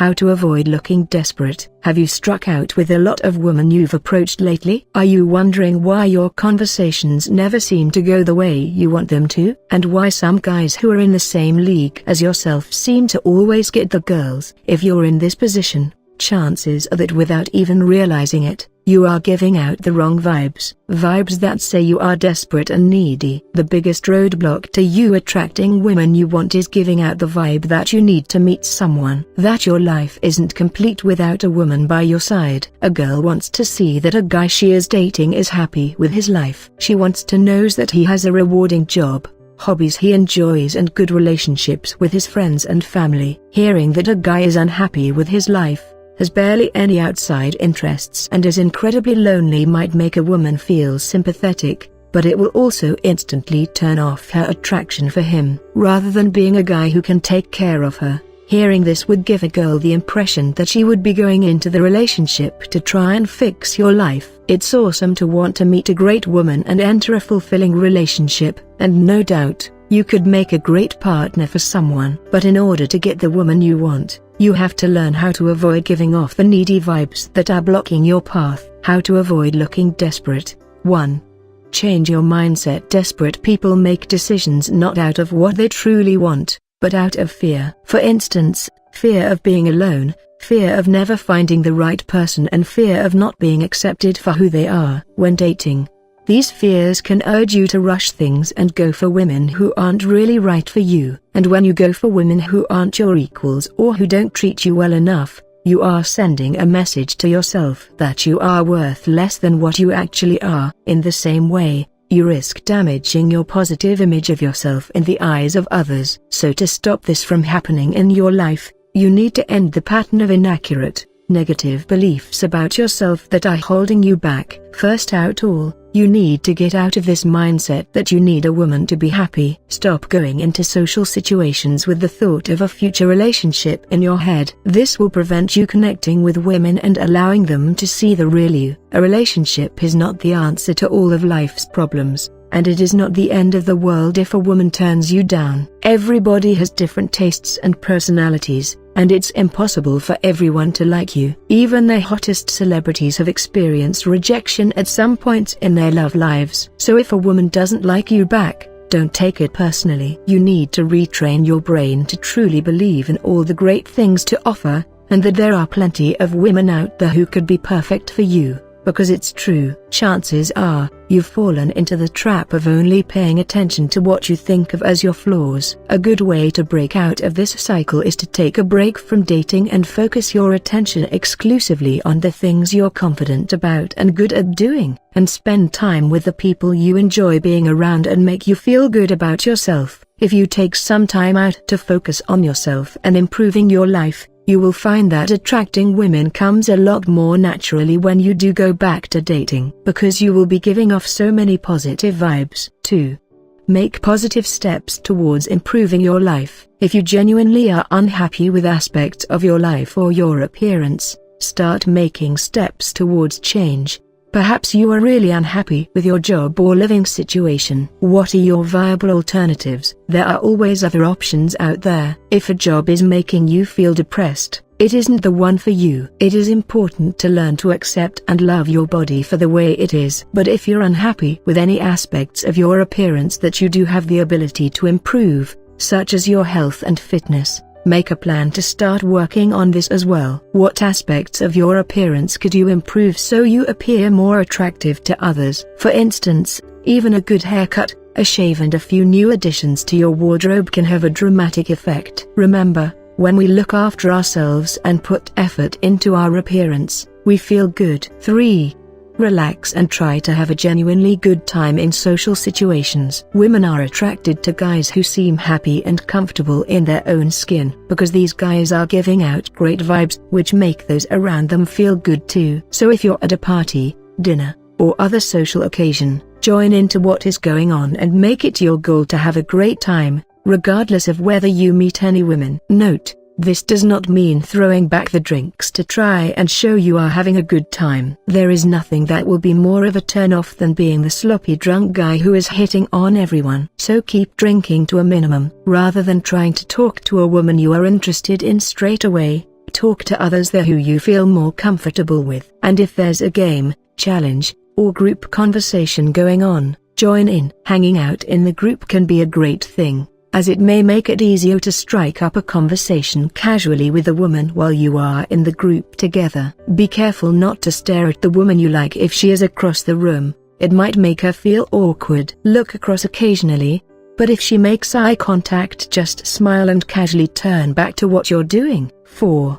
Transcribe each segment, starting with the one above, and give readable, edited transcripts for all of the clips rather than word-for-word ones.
How to avoid looking desperate. Have you struck out with a lot of women you've approached lately? Are you wondering why your conversations never seem to go the way you want them to? And why some guys who are in the same league as yourself seem to always get the girls? If you're in this position, chances are that without even realizing it, you are giving out the wrong vibes. Vibes that say you are desperate and needy. The biggest roadblock to you attracting women you want is giving out the vibe that you need to meet someone. That your life isn't complete without a woman by your side. A girl wants to see that a guy she is dating is happy with his life. She wants to know that he has a rewarding job, hobbies he enjoys and good relationships with his friends and family. Hearing that a guy is unhappy with his life, has barely any outside interests and is incredibly lonely might make a woman feel sympathetic, but it will also instantly turn off her attraction for him. Rather than being a guy who can take care of her, hearing this would give a girl the impression that she would be going into the relationship to try and fix your life. It's awesome to want to meet a great woman and enter a fulfilling relationship, and no doubt, you could make a great partner for someone. But in order to get the woman you want, you have to learn how to avoid giving off the needy vibes that are blocking your path. How to avoid looking desperate. 1. Change your mindset. Desperate people make decisions not out of what they truly want, but out of fear. For instance, fear of being alone, fear of never finding the right person, and fear of not being accepted for who they are. When dating, these fears can urge you to rush things and go for women who aren't really right for you. And when you go for women who aren't your equals or who don't treat you well enough, you are sending a message to yourself that you are worth less than what you actually are. In the same way, you risk damaging your positive image of yourself in the eyes of others. So to stop this from happening in your life, you need to end the pattern of inaccurate, negative beliefs about yourself that are holding you back. First out all, you need to get out of this mindset that you need a woman to be happy. Stop going into social situations with the thought of a future relationship in your head. This will prevent you connecting with women and allowing them to see the real you. A relationship is not the answer to all of life's problems, and it is not the end of the world if a woman turns you down. Everybody has different tastes and personalities, and it's impossible for everyone to like you. Even the hottest celebrities have experienced rejection at some point in their love lives. So if a woman doesn't like you back, don't take it personally. You need to retrain your brain to truly believe in all the great things to offer, and that there are plenty of women out there who could be perfect for you. Because it's true. Chances are, you've fallen into the trap of only paying attention to what you think of as your flaws. A good way to break out of this cycle is to take a break from dating and focus your attention exclusively on the things you're confident about and good at doing, and spend time with the people you enjoy being around and make you feel good about yourself. If you take some time out to focus on yourself and improving your life, you will find that attracting women comes a lot more naturally when you do go back to dating, because you will be giving off so many positive vibes. 2. Make positive steps towards improving your life. If you genuinely are unhappy with aspects of your life or your appearance, start making steps towards change. Perhaps you are really unhappy with your job or living situation. What are your viable alternatives? There are always other options out there. If a job is making you feel depressed, it isn't the one for you. It is important to learn to accept and love your body for the way it is. But if you're unhappy with any aspects of your appearance that you do have the ability to improve, such as your health and fitness, make a plan to start working on this as well. What aspects of your appearance could you improve so you appear more attractive to others? For instance, even a good haircut, a shave and a few new additions to your wardrobe can have a dramatic effect. Remember, when we look after ourselves and put effort into our appearance, we feel good. 3. Relax and try to have a genuinely good time in social situations. Women are attracted to guys who seem happy and comfortable in their own skin, because these guys are giving out great vibes, which make those around them feel good too. So if you're at a party, dinner, or other social occasion, join into what is going on and make it your goal to have a great time, regardless of whether you meet any women. Note: this does not mean throwing back the drinks to try and show you are having a good time. There is nothing that will be more of a turn-off than being the sloppy drunk guy who is hitting on everyone. So keep drinking to a minimum. Rather than trying to talk to a woman you are interested in straight away, talk to others there who you feel more comfortable with. And if there's a game, challenge, or group conversation going on, join in. Hanging out in the group can be a great thing, as it may make it easier to strike up a conversation casually with a woman while you are in the group together. Be careful not to stare at the woman you like if she is across the room. It might make her feel awkward. Look across occasionally, but if she makes eye contact, just smile and casually turn back to what you're doing. 4.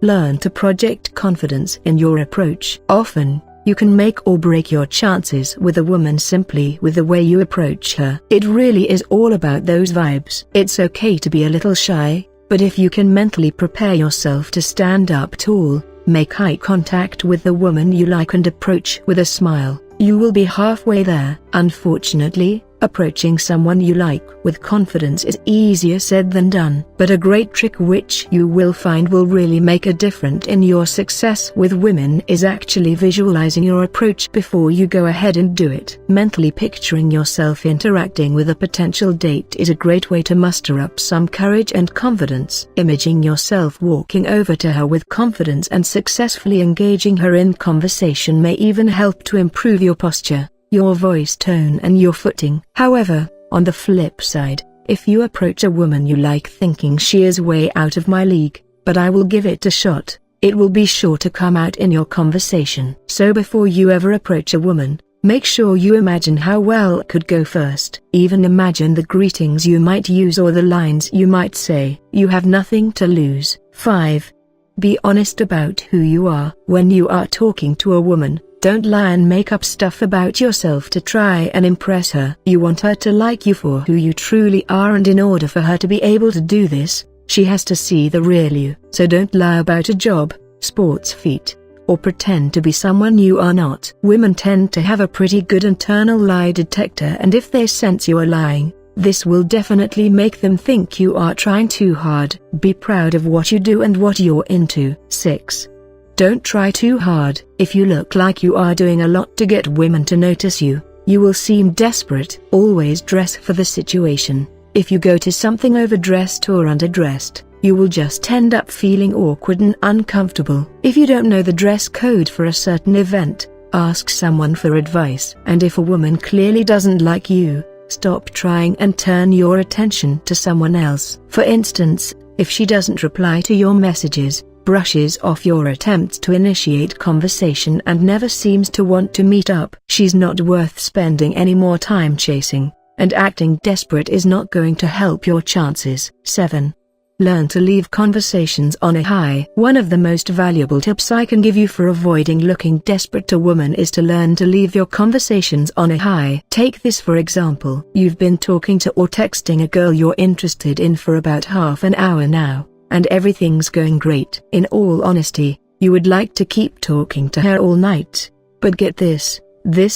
Learn to project confidence in your approach. Often, you can make or break your chances with a woman simply with the way you approach her. It really is all about those vibes. It's okay to be a little shy, but if you can mentally prepare yourself to stand up tall, make eye contact with the woman you like and approach with a smile, you will be halfway there. Unfortunately, approaching someone you like with confidence is easier said than done, but a great trick which you will find will really make a difference in your success with women is actually visualizing your approach before you go ahead and do it. Mentally picturing yourself interacting with a potential date is a great way to muster up some courage and confidence. Imaging yourself walking over to her with confidence and successfully engaging her in conversation may even help to improve your posture, your voice tone and your footing. However, on the flip side, if you approach a woman you like thinking she is way out of my league, but I will give it a shot, it will be sure to come out in your conversation. So before you ever approach a woman, make sure you imagine how well it could go first. Even imagine the greetings you might use or the lines you might say. You have nothing to lose. 5. Be honest about who you are. When you are talking to a woman, don't lie and make up stuff about yourself to try and impress her. You want her to like you for who you truly are, and in order for her to be able to do this, she has to see the real you. So don't lie about a job, sports feat, or pretend to be someone you are not. Women tend to have a pretty good internal lie detector, and if they sense you are lying, this will definitely make them think you are trying too hard. Be proud of what you do and what you're into. 6. Don't try too hard. If you look like you are doing a lot to get women to notice you, you will seem desperate. Always dress for the situation. If you go to something overdressed or underdressed, you will just end up feeling awkward and uncomfortable. If you don't know the dress code for a certain event, ask someone for advice. And if a woman clearly doesn't like you, stop trying and turn your attention to someone else. For instance, if she doesn't reply to your messages, brushes off your attempts to initiate conversation and never seems to want to meet up, she's not worth spending any more time chasing, and acting desperate is not going to help your chances. 7. Learn to leave conversations on a high. One of the most valuable tips I can give you for avoiding looking desperate to women is to learn to leave your conversations on a high. Take this for example. You've been talking to or texting a girl you're interested in for about half an hour now, and everything's going great. In all honesty, you would like to keep talking to her all night. But get this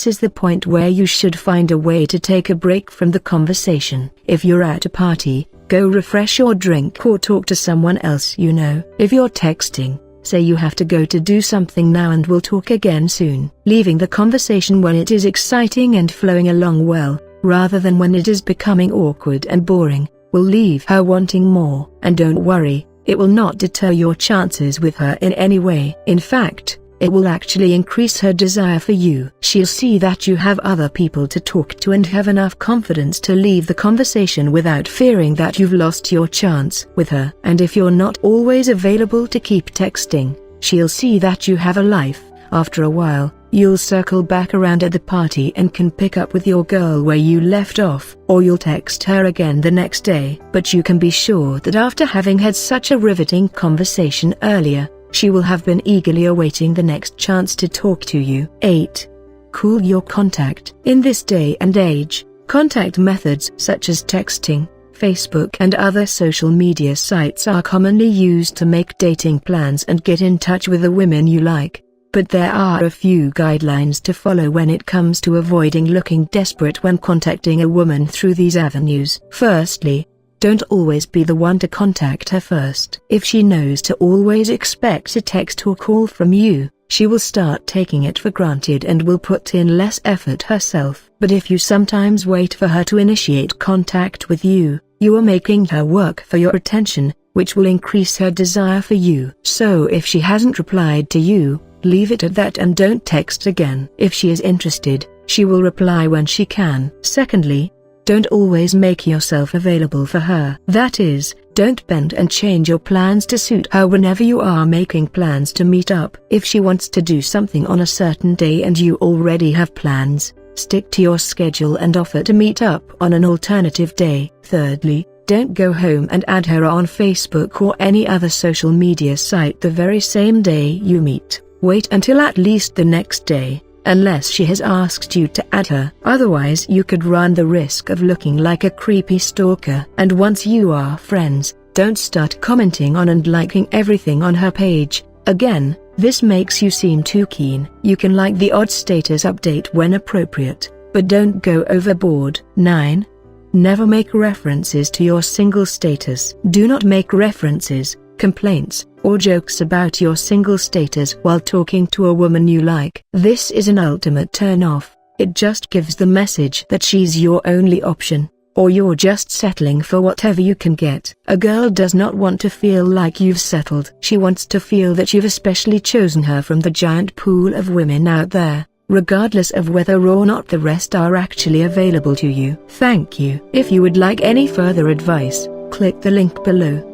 is the point where you should find a way to take a break from the conversation. If you're at a party, go refresh your drink or talk to someone else you know. If you're texting, say you have to go to do something now and we'll talk again soon. Leaving the conversation when it is exciting and flowing along well, rather than when it is becoming awkward and boring, will leave her wanting more. And don't worry, it will not deter your chances with her in any way. In fact, it will actually increase her desire for you. She'll see that you have other people to talk to and have enough confidence to leave the conversation without fearing that you've lost your chance with her. And if you're not always available to keep texting, she'll see that you have a life. After a while, you'll circle back around at the party and can pick up with your girl where you left off, or you'll text her again the next day. But you can be sure that after having had such a riveting conversation earlier, she will have been eagerly awaiting the next chance to talk to you. 8. Cool your contact. In this day and age, contact methods such as texting, Facebook and other social media sites are commonly used to make dating plans and get in touch with the women you like. But there are a few guidelines to follow when it comes to avoiding looking desperate when contacting a woman through these avenues. Firstly, don't always be the one to contact her first. If she knows to always expect a text or call from you, she will start taking it for granted and will put in less effort herself. But if you sometimes wait for her to initiate contact with you, you are making her work for your attention, which will increase her desire for you. So if she hasn't replied to you, leave it at that and don't text again. If she is interested, she will reply when she can. Secondly, don't always make yourself available for her. That is, don't bend and change your plans to suit her whenever you are making plans to meet up. If she wants to do something on a certain day and you already have plans, stick to your schedule and offer to meet up on an alternative day. Thirdly, don't go home and add her on Facebook or any other social media site the very same day you meet. Wait until at least the next day, unless she has asked you to add her. Otherwise you could run the risk of looking like a creepy stalker. And once you are friends, don't start commenting on and liking everything on her page. Again, this makes you seem too keen. You can like the odd status update when appropriate, but don't go overboard. 9. Never make references to your single status. Do not make references, complaints, or jokes about your single status while talking to a woman you like. This is an ultimate turn-off. It just gives the message that she's your only option, or you're just settling for whatever you can get. A girl does not want to feel like you've settled. She wants to feel that you've especially chosen her from the giant pool of women out there, regardless of whether or not the rest are actually available to you. Thank you. If you would like any further advice, click the link below.